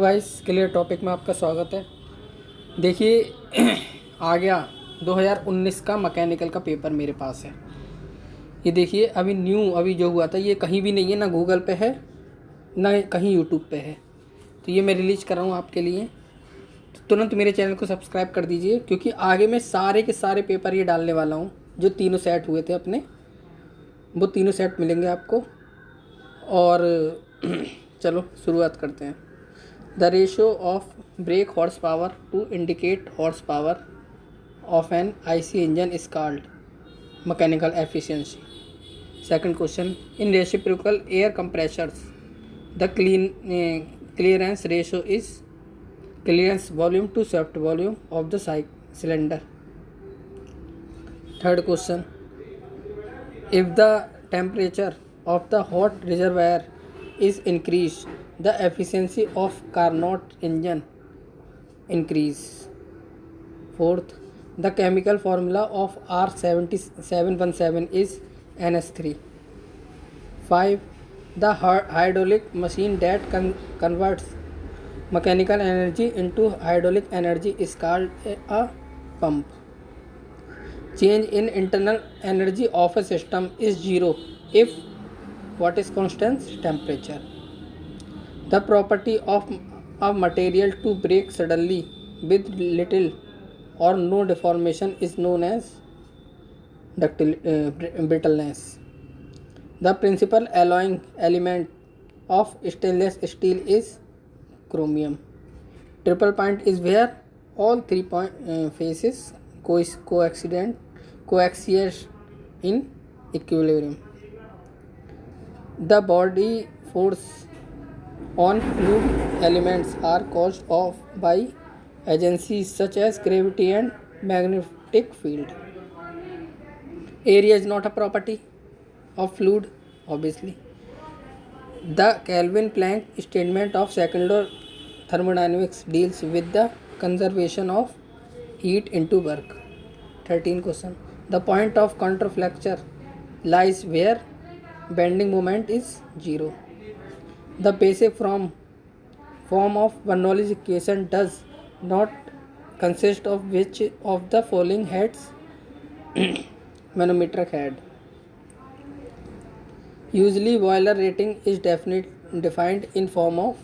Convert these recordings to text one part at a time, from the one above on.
Vice clear topic में आपका स्वागत है। देखिए आ गया 2019 का मैकेनिकल का पेपर मेरे पास है। ये देखिए अभी जो हुआ था ये कहीं भी नहीं है, ना गूगल पे है ना कहीं यूट्यूब पे है। तो ये मैं रिलीज़ कर रहा हूँ आपके लिए। तो तुरंत मेरे चैनल को सब्सक्राइब कर दीजिए, क्योंकि आगे मैं सारे के सारे पेपर ये डालने वाला हूँ। जो तीनों सेट हुए थे अपने, वो तीनों सेट मिलेंगे आपको। और चलो शुरुआत करते हैं। The ratio of brake horsepower to indicate horsepower of an IC engine is called mechanical efficiency. Second question, in reciprocal air compressors, the clearance ratio is clearance volume to shaft volume of the cylinder. Third question, if the temperature of the hot reservoir is increased, the efficiency of Carnot engine increase. Fourth, the chemical formula of R7717 is NS3. 5. The hydraulic machine that converts mechanical energy into hydraulic energy is called a pump. Change in internal energy of a system is zero if what is constant? Temperature. The property of a material to break suddenly with little or no deformation is known as brittleness. The principal alloying element of stainless steel is chromium. Triple point is where all three faces coaxial in equilibrium. The body force on fluid elements are caused off by agencies such as gravity and magnetic field. Area is not a property of fluid, obviously. The Kelvin Planck statement of second law thermodynamics deals with the conservation of heat into work. 13 question. The point of counterflexure lies where bending moment is zero. The basic form of Bernoulli's equation does not consist of which of the following heads? Manometric head. Usually boiler rating is defined in term of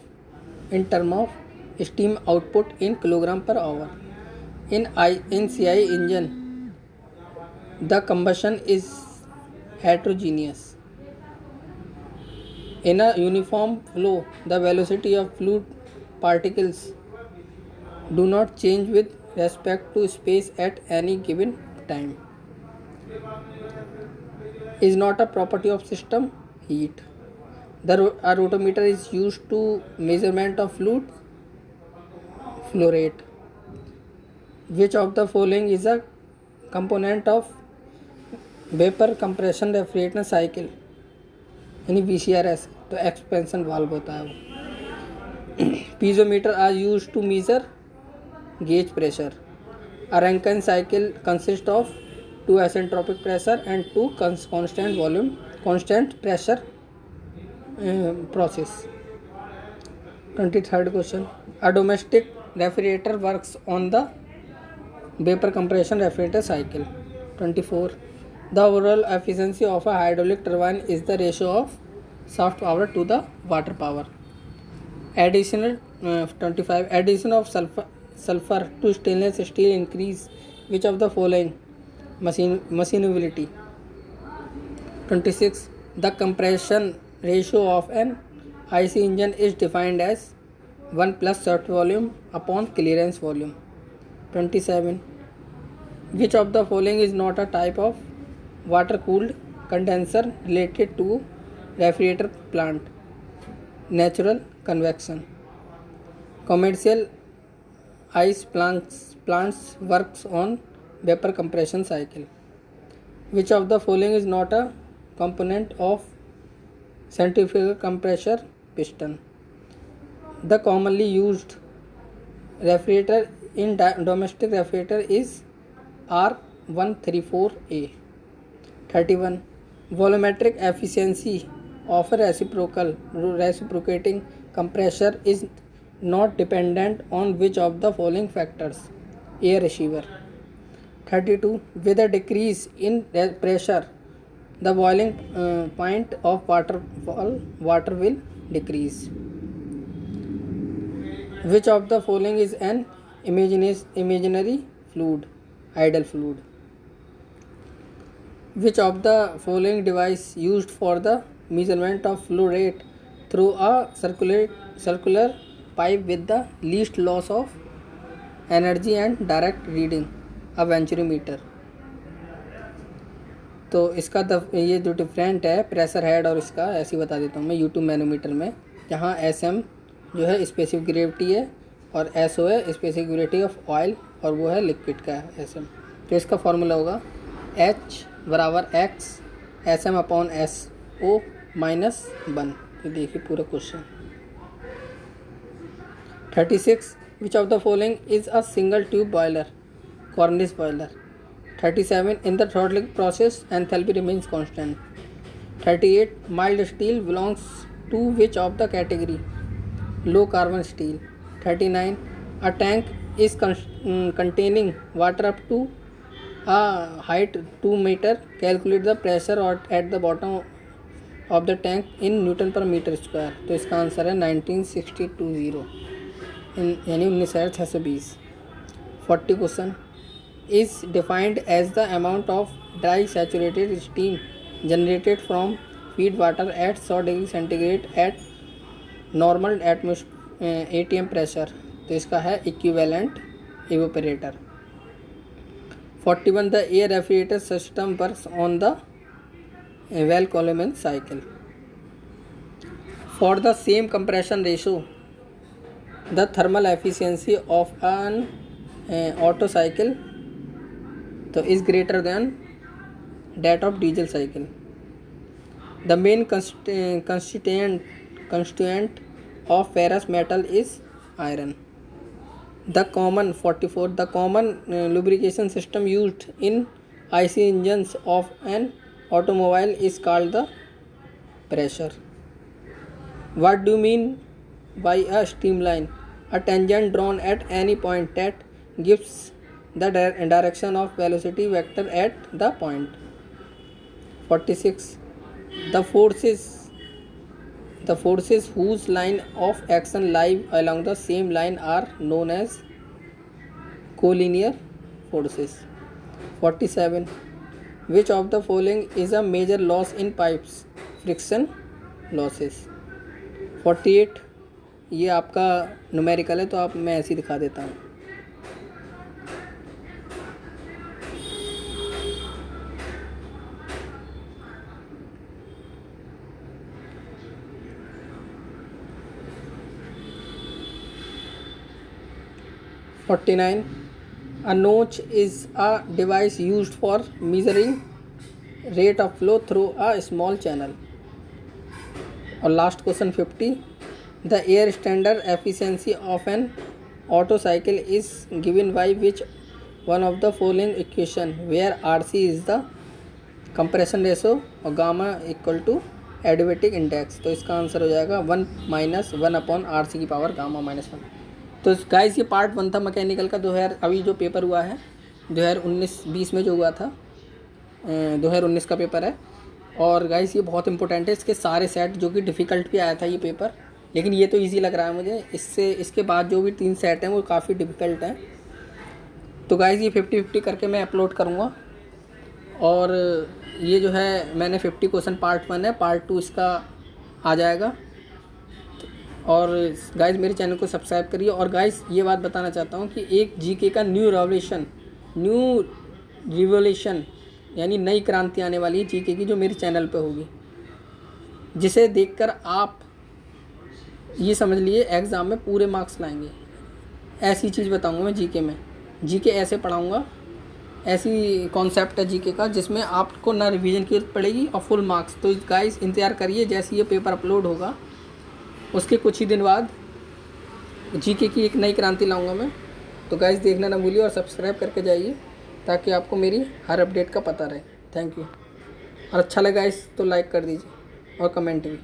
steam output in kilogram per hour. In CI engine, the combustion is heterogeneous. In a uniform flow, the velocity of fluid particles do not change with respect to space at any given time. Is not a property of system heat. A rotometer is used to measurement of fluid flow rate. Which of the following is a component of vapour compression refrigerator cycle यानी VCRS? तो expansion valve होता है वो। Piezometer are use to measure gauge pressure. A Rankine cycle consists of two isentropic pressure and two constant pressure process. 23rd question. A domestic refrigerator works on the vapor compression refrigerator cycle. 24. The overall efficiency of a hydraulic turbine is the ratio of shaft power to the water power. 25. Addition of sulfur to stainless steel increase which of the following? Machinability. 26. The compression ratio of an IC engine is defined as 1 plus shaft volume upon clearance volume. 27. Which of the following is not a type of water cooled condenser related to refrigerator plant? Natural convection. Commercial ice plants works on vapor compression cycle. Which of the following is not a component of centrifugal compressor piston? The commonly used refrigerator in domestic refrigerator is R134A. 31. Volumetric efficiency of a reciprocating compressor is not dependent on which of the following factors? Air receiver. 32. With a decrease in pressure, the boiling point of water will decrease. Which of the following is an imaginary fluid? Idle fluid. Which of the following device used for the measurement of flow rate through a circular pipe with the least loss of energy and direct reading? A venturimeter. तो इसका ये जो different है pressure head और इसका ऐसे ही बता देता हूँ मैं यूट्यूब मैनोमीटर में, जहाँ SM जो है स्पेसिफिक ग्रेविटी है और SO है स्पेसिफिक ग्रेविटी ऑफ ऑयल और वो है लिक्विड का SM. तो इसका फॉर्मूला होगा H बराबर X SM upon SO minus 1. तो देखिए पूरा question. 36. Which of the following is a single tube boiler? Cornish boiler. 37. In the throttling process enthalpy remains constant. 38. Mild steel belongs to which of the category? Low carbon steel. 39. A tank is containing water up to a height 2 meter. Calculate the pressure at the bottom of the tank in Newton per meter square. तो इसका answer है 1962 यानी 19,620. 40 question. is defined as the amount of dry saturated steam generated from feed water at 100 degree centigrade at normal ATM pressure. तो इसका है equivalent evaporator. 41. The air refrigerator system works on the Valls-Coleman cycle. For the same compression ratio, the thermal efficiency of an Otto cycle तो is greater than that of diesel cycle. The main constituent of ferrous metal is iron. The common 44. The common lubrication system used in IC engines of an automobile is called the pressure. What do you mean by a streamline? A tangent drawn at any point that gives the direction of velocity vector at the point. 46. The forces whose line of action lie along the same line are known as collinear forces. 47. Which of the following is a major loss in pipes? Friction losses. 48. ये आपका numerical है तो आप मैं ऐसे ही दिखा देता हूँ. A notch is a device used for measuring rate of flow through a small channel. और last question 50. The air standard efficiency of an Otto cycle is given by which one of the following equation, where RC is the compression ratio और gamma equal to एडिवेटिक index. तो इसका answer हो जाएगा 1 - 1 upon RC की power gamma -1. तो guys ये part 1 था mechanical का. 2000 अभी जो पेपर हुआ है 2019-20 में जो हुआ था 2019 का पेपर है. और गाइस ये बहुत इंपॉर्टेंट है. इसके सारे सेट जो कि डिफ़िकल्ट भी आया था ये पेपर, लेकिन ये तो इजी लग रहा है मुझे. इसके बाद जो भी 3 सेट हैं वो काफ़ी डिफ़िकल्ट हैं. तो गाइस ये 50-50 करके मैं अपलोड करूँगा. और ये जो है मैंने 50 क्वेश्चन पार्ट 1 है, पार्ट 2 इसका आ जाएगा. और गाइस मेरे चैनल को सब्सक्राइब करिए. और गाइस ये बात बताना चाहता हूँ कि एक जीके का न्यू रिवोल्यूशन यानी नई क्रांति आने वाली है जीके की, जो मेरे चैनल पे होगी, जिसे देखकर आप ये समझ लिए एग्ज़ाम में पूरे मार्क्स लाएंगे. ऐसी चीज़ बताऊँगा मैं जीके में. जीके ऐसे पढ़ाऊँगा, ऐसी कॉन्सेप्ट है जीके का जिसमें आपको ना रिवीजन की जरूरत पड़ेगी और फुल मार्क्स. तो गाइस इंतज़ार करिए, जैसे ये पेपर अपलोड होगा उसके कुछ ही दिन बाद जीके की एक नई क्रांति लाऊंगा मैं. तो गाइस देखना ना भूलिए और सब्सक्राइब करके जाइए ताकि आपको मेरी हर अपडेट का पता रहे. Thank you. और अच्छा लगा इस तो लाइक कर दीजिए और कमेंट भी.